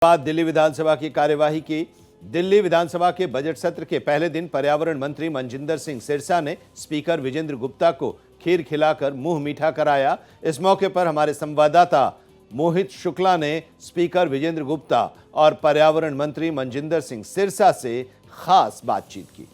बाद दिल्ली विधानसभा की कार्यवाही की। दिल्ली विधानसभा के बजट सत्र के पहले दिन पर्यावरण मंत्री मनजिंदर सिंह सिरसा ने स्पीकर विजेंद्र गुप्ता को खीर खिलाकर मुंह मीठा कराया। इस मौके पर हमारे संवाददाता मोहित शुक्ला ने स्पीकर विजेंद्र गुप्ता और पर्यावरण मंत्री मनजिंदर सिंह सिरसा से खास बातचीत की।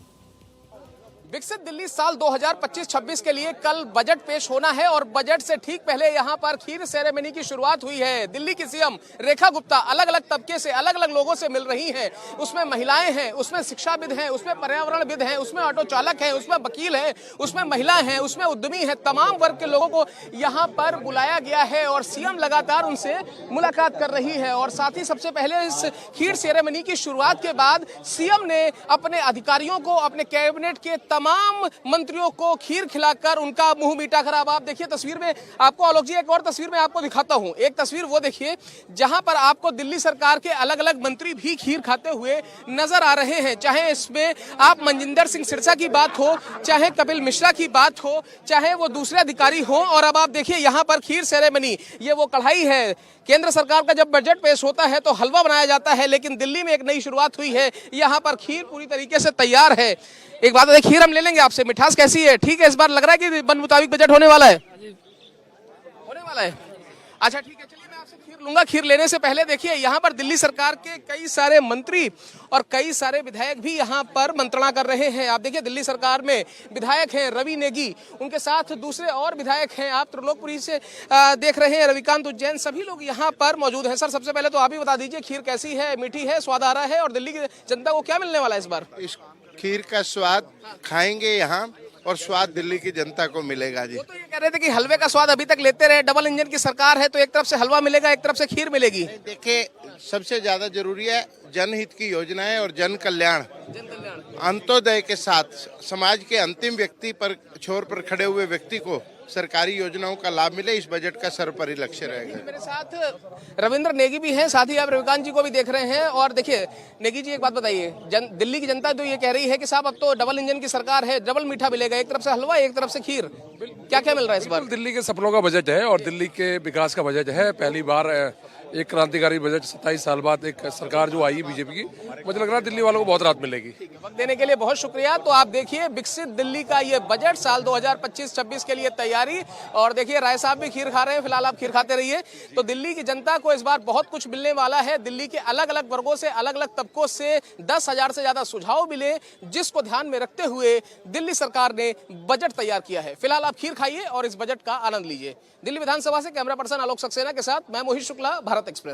विकसित दिल्ली साल 2025-26 के लिए कल बजट पेश होना है और बजट से ठीक पहले यहां पर खीर सेरेमनी की शुरुआत हुई है। दिल्ली की सीएम रेखा गुप्ता अलग अलग तबके से अलग अलग लोगों से मिल रही हैं। उसमें महिलाएं हैं, उसमें शिक्षाविद हैं, उसमें पर्यावरणविद हैं, उसमें ऑटो चालक हैं, उसमें वकील हैं, उसमें महिला हैं, उसमें उद्यमी हैं। तमाम वर्ग के लोगों को यहां पर बुलाया गया है और सीएम लगातार उनसे मुलाकात कर रही है। और साथ ही सबसे पहले इस खीर सेरेमनी की शुरुआत के बाद सीएम ने अपने अधिकारियों को, अपने कैबिनेट के तमाम मंत्रियों को खीर खिलाकर उनका मुंह मीठा करा। अब आप देखिए तस्वीर में आपको, आलोक जी एक और तस्वीर में आपको दिखाता हूं। एक तस्वीर वो देखिए जहां पर आपको दिल्ली सरकार के अलग अलग मंत्री भी खीर खाते हुए नजर आ रहे हैं। चाहे इसमें आप मनजिंदर सिंह सिरसा की बात हो, चाहे कपिल मिश्रा की बात हो, चाहे वो दूसरे अधिकारी हो। और अब आप देखिए यहाँ पर खीर सेरेमनी, ये वो कढ़ाई है। केंद्र सरकार का जब बजट पेश होता है तो हलवा बनाया जाता है, लेकिन दिल्ली में एक नई शुरुआत हुई है। यहाँ पर खीर पूरी तरीके से तैयार है। एक बात है, खीर हम ले लेंगे आपसे, मिठास कैसी है? ठीक है, इस बार लग रहा है कि मन मुताबिक बजट होने वाला है। होने वाला है, अच्छा ठीक है, चलिए मैं आपसे खीर लूंगा। खीर लेने से पहले देखिए यहाँ पर दिल्ली सरकार के कई सारे मंत्री और कई सारे विधायक भी यहाँ पर मंत्रणा कर रहे हैं। आप देखिए दिल्ली सरकार में विधायक हैं रवि नेगी, उनके साथ दूसरे और विधायक हैं। आप त्रिलोकपुरी से देख रहे हैं रविकांत उज्जैन, सभी लोग यहाँ पर मौजूद हैं। सर सबसे पहले तो आप ही बता दीजिए, खीर कैसी है? मीठी है, स्वाद आ रहा है? और दिल्ली की जनता को क्या मिलने वाला है इस बार? इस खीर का स्वाद खाएंगे यहाँ और स्वाद दिल्ली की जनता को मिलेगा जी। वो तो ये कह रहे थे कि हलवे का स्वाद अभी तक लेते रहे, डबल इंजन की सरकार है तो एक तरफ से हलवा मिलेगा, एक तरफ से खीर मिलेगी। देखिए सबसे ज्यादा जरूरी है जनहित की योजनाएं और जन कल्याण। अंत्योदय के साथ समाज के अंतिम व्यक्ति पर, छोर पर खड़े हुए व्यक्ति को सरकारी योजनाओं का लाभ मिले, इस बजट का सर्वोपरि लक्ष्य रहेगा। मेरे साथ रविंद्र नेगी भी हैं, साथ ही आप रविकांत जी को भी देख रहे हैं। और देखिए नेगी जी एक बात बताइए, दिल्ली की जनता तो ये कह रही है कि साहब अब तो डबल इंजन की सरकार है, डबल मीठा मिलेगा, एक तरफ से हलवा एक तरफ से खीर, क्या क्या मिल रहा है इस बार? दिल्ली के सपनों का बजट है और दिल्ली के विकास का बजट है। पहली बार एक क्रांतिकारी बजट 27 साल बाद एक सरकार जो आई बीजेपी की, मुझे लग रहा है दिल्ली वालों को बहुत राहत मिलेगी। वक्त देने के लिए बहुत शुक्रिया। तो आप देखिए विकसित दिल्ली का ये बजट साल 2025-26 के लिए तैयारी। और देखिए राय साहब भी खीर खा रहे हैं, फिलहाल आप खीर खाते रहिए। तो दिल्ली की जनता को इस बार बहुत कुछ मिलने वाला है। दिल्ली के अलग अलग वर्गों से, अलग अलग तबकों से 10,000 से ज्यादा सुझाव मिले, जिसको ध्यान में रखते हुए दिल्ली सरकार ने बजट तैयार किया है। फिलहाल आप खीर खाइए और इस बजट का आनंद लीजिए। दिल्ली विधानसभा से कैमरा पर्सन आलोक सक्सेना के साथ मैं मोहित शुक्ला, भारत एक्सप्रेस।